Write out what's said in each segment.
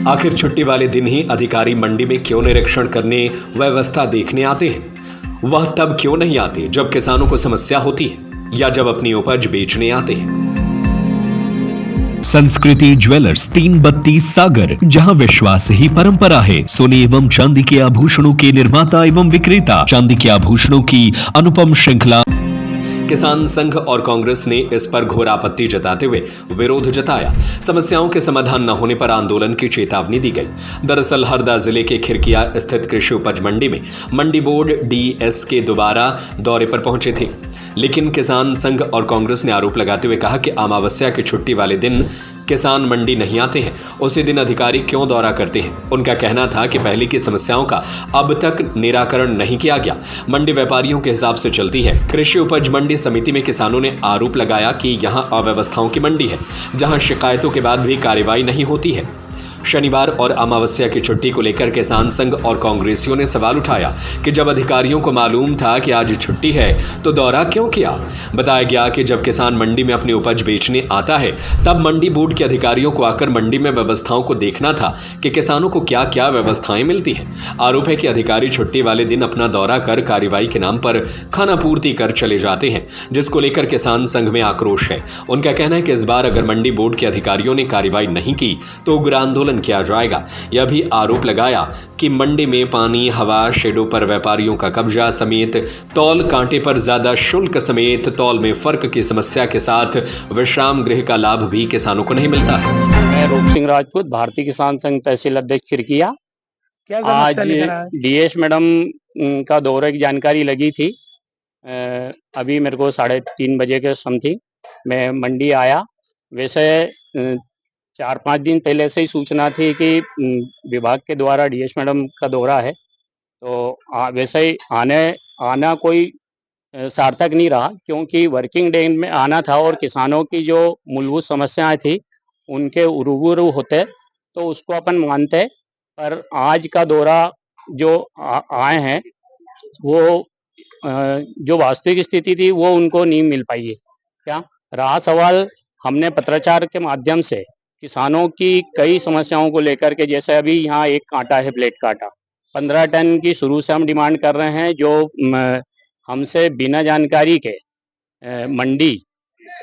आखिर छुट्टी वाले दिन ही अधिकारी मंडी में क्यों निरीक्षण करने, व्यवस्था देखने आते हैं? वह तब क्यों नहीं आते जब किसानों को समस्या होती है या जब अपनी उपज बेचने आते हैं? संस्कृति ज्वेलर्स 332 सागर, जहां विश्वास ही परंपरा है। सोने एवं चांदी के आभूषणों के निर्माता एवं विक्रेता, चांदी के आभूषणों की अनुपम श्रृंखला। किसान संघ और कांग्रेस ने इस पर घोर आपत्ति जताते हुए विरोध जताया। समस्याओं के समाधान न होने पर आंदोलन की चेतावनी दी गई। दरअसल हरदा जिले के खिरकिया स्थित कृषि उपज मंडी में मंडी बोर्ड डीएस के दोबारा दौरे पर पहुंचे थे, लेकिन किसान संघ और कांग्रेस ने आरोप लगाते हुए कहा कि अमावस्या की छुट्टी वाले दिन किसान मंडी नहीं आते हैं, उसी दिन अधिकारी क्यों दौरा करते हैं। उनका कहना था कि पहले की समस्याओं का अब तक निराकरण नहीं किया गया। मंडी व्यापारियों के हिसाब से चलती है। कृषि उपज मंडी समिति में किसानों ने आरोप लगाया कि यहां अव्यवस्थाओं की मंडी है, जहां शिकायतों के बाद भी कार्रवाई नहीं होती है। शनिवार और अमावस्या की छुट्टी को लेकर किसान संघ और कांग्रेसियों ने सवाल उठाया कि जब अधिकारियों को मालूम था कि आज छुट्टी है तो दौरा क्यों किया। बताया गया कि जब किसान मंडी में अपनी उपज बेचने आता है तब मंडी बोर्ड के अधिकारियों को आकर मंडी में व्यवस्थाओं को देखना था कि किसानों को क्या क्या व्यवस्थाएं मिलती हैं। आरोप है कि अधिकारी छुट्टी वाले दिन अपना दौरा कर कार्रवाई के नाम पर खाना पूर्ति कर चले जाते हैं, जिसको लेकर किसान संघ में आक्रोश है। उनका कहना है कि इस बार अगर मंडी बोर्ड के अधिकारियों ने कार्रवाई नहीं की तो उग्र आंदोलन किया जाएगा। यह भी आरोप लगाया कि मंडी में पानी, हवा, शेडों पर व्यापारियों का कब्जा समेत तौल कांटे पर ज्यादा शुल्क समेत तौल में फर्क की समस्या के साथ विश्राम गृह का लाभ भी किसानों को नहीं मिलता है। मैं रूप सिंह राजपूत, भारतीय किसान संघ तहसील अध्यक्ष खिरकिया। आज डीएस मैडम का दौरे की जानकारी लगी थी। अभी मेरे को 3:30 बजे के समथिंग मैं मंडी आया। वैसे 4-5 दिन पहले से ही सूचना थी कि विभाग के द्वारा डीएस मैडम का दौरा है, तो वैसे ही आना कोई सार्थक नहीं रहा, क्योंकि वर्किंग डे में आना था और किसानों की जो मूलभूत समस्याएं थी उनके रूबरू होते तो उसको अपन मानते। पर आज का दौरा जो आए हैं वो जो वास्तविक स्थिति थी वो उनको नहीं मिल पाई है। क्या रहा सवाल, हमने पत्राचार के माध्यम से किसानों की कई समस्याओं को लेकर के, जैसे अभी यहाँ एक कांटा है, ब्लेड कांटा 15 टन की शुरू से हम डिमांड कर रहे हैं, जो हमसे बिना जानकारी के मंडी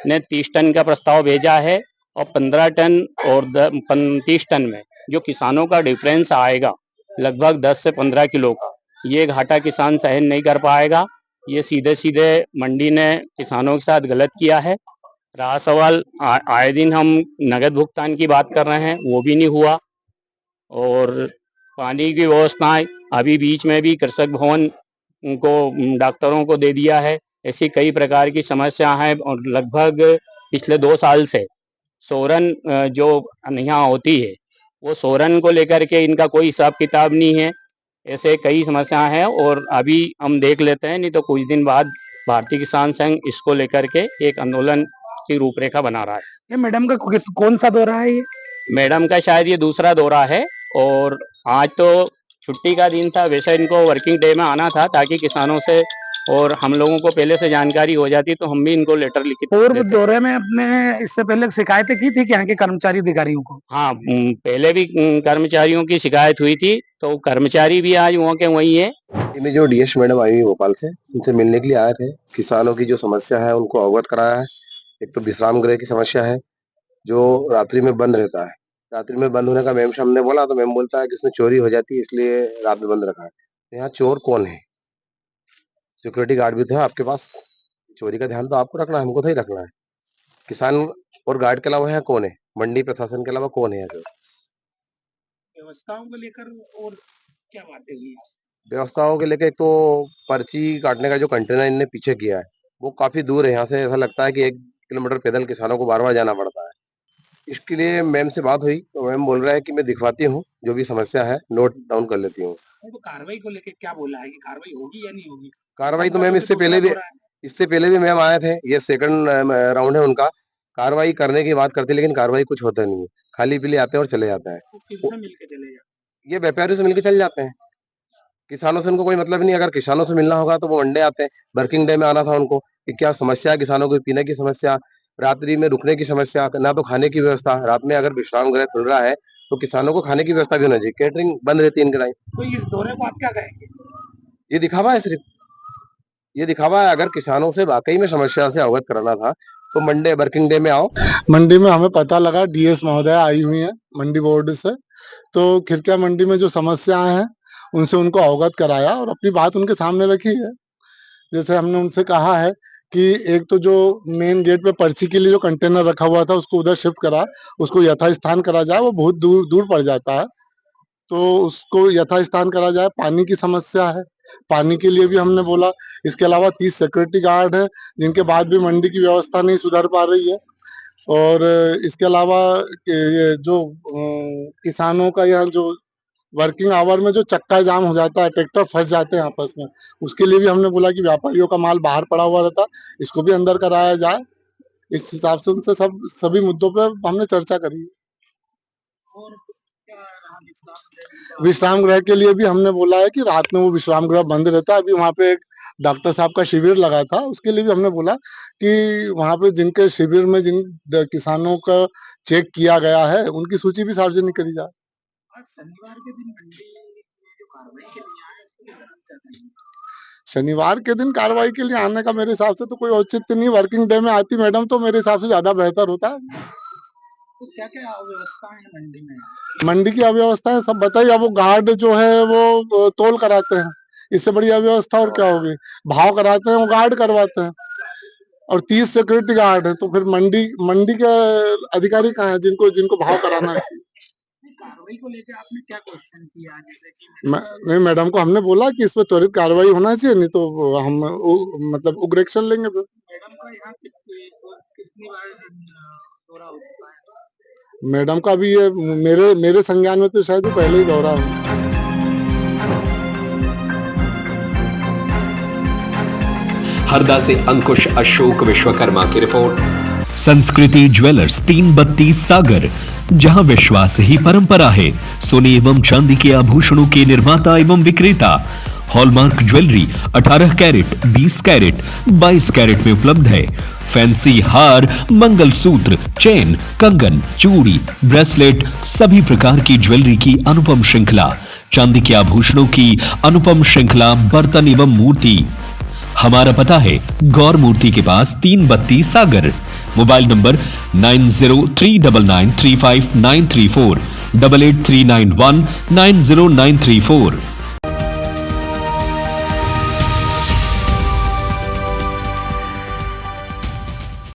ने 30 टन का प्रस्ताव भेजा है और 15 टन और 35 टन में जो किसानों का डिफरेंस आएगा लगभग 10 से 15 किलो का, ये घाटा किसान सहन नहीं कर पाएगा। ये सीधे सीधे मंडी ने किसानों के साथ गलत किया है। रहा सवाल, आए दिन हम नगद भुगतान की बात कर रहे हैं, वो भी नहीं हुआ। और पानी की व्यवस्थाएं अभी बीच में भी कृषक भवन को डॉक्टरों को दे दिया है। ऐसी कई प्रकार की समस्या है और लगभग पिछले 2 साल से सोरन जो यहाँ होती है वो सोरन को लेकर के इनका कोई हिसाब किताब नहीं है। ऐसे कई समस्या है और अभी हम देख लेते हैं, नहीं तो कुछ दिन बाद भारतीय किसान संघ इसको लेकर के एक आंदोलन की रूपरेखा बना रहा है। ये मैडम का कौन सा दौरा है? ये मैडम का शायद ये दूसरा दौरा है और आज तो छुट्टी का दिन था। वैसे इनको वर्किंग डे में आना था ताकि किसानों से और हम लोगों को पहले से जानकारी हो जाती तो हम भी इनको लेटर लिख पूर्व दौरे में अपने इससे पहले शिकायतें की थी कि यहाँ के कर्मचारी अधिकारियों को? हाँ, पहले भी कर्मचारियों की शिकायत हुई थी, तो कर्मचारी भी आज वहाँ के वही है। में जो डीएस मैडम आई हुई भोपाल से, उनसे मिलने के लिए आए थे। किसानों की जो समस्या है उनको अवगत कराया है। एक तो विश्राम गृह की समस्या है जो रात्रि में बंद रहता है। रात्रि में बंद होने का मैम से हमने बोला तो मैम बोलता है कि उसमें चोरी हो जाती है इसलिए रात में बंद रखा है। यहाँ चोर कौन है? सिक्योरिटी गार्ड भी तो है आपके पास। चोरी का ध्यान तो आपको रखना है, हमको तो ही रखना है। किसान और गार्ड के अलावा यहाँ कौन है? मंडी प्रशासन के अलावा कौन है यहाँ? व्यवस्थाओं को लेकर और क्या बातें हुई? व्यवस्थाओं के लेकर एक तो पर्ची काटने का जो कंटेनर इनने पीछे किया है वो काफी दूर है यहाँ से। ऐसा लगता है कि 1 किलोमीटर पैदल किसानों को बार-बार जाना पड़ता है। इसके लिए मैम से बात हुई तो मैम बोल रहा है कि मैं दिखवाती हूँ, जो भी समस्या है नोट डाउन कर लेती हूँ। तो कार्रवाई को लेकर क्या बोला है कि कार्रवाई होगी या नहीं होगी? कार्रवाई तो मैम इससे पहले भी मैम आए थे। ये सेकंड राउंड है उनका। कार्रवाई करने की बात करते लेकिन कार्रवाई कुछ होता नहीं है। खाली पीली आते हैं और चले जाते हैं। किससे मिलकर चले जाते? ये व्यापारियों से मिलकर चले जाते हैं। किसानों से उनको कोई मतलब नहीं। अगर किसानों से मिलना होगा तो वो मंडे आते हैं। वर्किंग डे में आना था उनको कि क्या समस्या है किसानों को, पीने की समस्या, रात्रि में रुकने की समस्या, ना तो खाने की व्यवस्था। रात में अगर विश्राम गृह खुल रहा है तो किसानों को खाने की व्यवस्था भी होना चाहिए। कैटरिंग बंद रहती है इनके टाइम। तो इस दौरे को आप क्या कहेंगे? ये दिखावा है सिर्फ, ये दिखावा है। अगर किसानों से वाकई में समस्या से अवगत कराना था तो मंडे वर्किंग डे में आओ। मंडी में हमें पता लगा डीएस महोदय आई हुई हैं मंडी बोर्ड से, तो खिरकिया मंडी में जो समस्याएं हैं उनसे उनको अवगत कराया और अपनी बात उनके सामने रखी है। जैसे हमने उनसे कहा है कि एक तो जो मेन गेट पे पर्ची के लिए जो कंटेनर रखा हुआ था उसको उधर शिफ्ट करा, उसको यथास्थान करा जाए, वो बहुत दूर दूर पड़ जाता है, तो उसको यथास्थान करा जाए। पानी की समस्या है, पानी के लिए भी हमने बोला। इसके अलावा 30 सिक्योरिटी गार्ड हैं जिनके बाद भी मंडी की व्यवस्था नहीं सुधर पा रही है। और इसके अलावा ये जो किसानों का यहाँ जो वर्किंग आवर में जो चक्का जाम हो जाता है, ट्रैक्टर फंस जाते हैं आपस में, उसके लिए भी हमने बोला कि व्यापारियों का माल बाहर पड़ा हुआ रहता, इसको भी अंदर कराया जाए। इस हिसाब से उनसे सभी मुद्दों पे हमने चर्चा करी। विश्राम गृह के लिए भी हमने बोला है कि रात में वो विश्राम गृह बंद रहता है। अभी वहाँ पे एक डॉक्टर साहब का शिविर लगा था, उसके लिए भी हमने बोला कि वहाँ पे जिनके शिविर में जिन किसानों का चेक किया गया है उनकी सूची भी सार्वजनिक करी जाए। शनिवार के दिन मंडी में जो कार्रवाई के लिए आए उसको क्या करना चाहिए? शनिवार के दिन कार्रवाई के लिए आने का मेरे हिसाब से तो कोई औचित्य नहीं। वर्किंग डे में आती मैडम तो मेरे हिसाब से ज्यादा बेहतर होता है। तो क्या क्या अव्यवस्था है मंडी में? मंडी की अव्यवस्था है सब बताइए। अब वो गार्ड जो है वो तोल कराते हैं, इससे बड़ी अव्यवस्था और क्या होगी। भाव कराते हैं वो गार्ड करवाते हैं, और 30 सिक्योरिटी गार्ड है, तो फिर मंडी के अधिकारी कहाँ है जिनको जिनको भाव कराना चाहिए। कार्रवाई को लेकर आपने क्या क्वेश्चन किया? जैसे कि नहीं, मैडम को हमने बोला कि इस पर त्वरित कार्रवाई होना चाहिए, नहीं तो हम मतलब उग्र एक्शन लेंगे। फिर मैडम का यहाँ कितनी बार दौरा हो चुका है? मैडम का भी ये मेरे संज्ञान में तो शायद पहले ही दौरा है। हरदा से अंकुश अशोक विश्वकर्मा की रिपोर्ट। संस्कृति ज्वेलर्स 332 सागर, जहां विश्वास ही परंपरा है। सोने एवं चांदी के आभूषणों के निर्माता एवं विक्रेता। Hallmark jewellery 18 carat, 20 carat, 22 carat में उपलब्ध है। फैंसी हार, मंगलसूत्र, चेन, कंगन, चूड़ी, ब्रेसलेट, सभी प्रकार की ज्वेलरी की अनुपम श्रृंखला। चांदी के आभूषणों की अनुपम श्रृंखला, बर्तन एवं मूर्ति। हमारा पता है गौर मूर्ति के पास 332 सागर। Mobile number 9039935934, 8839190934।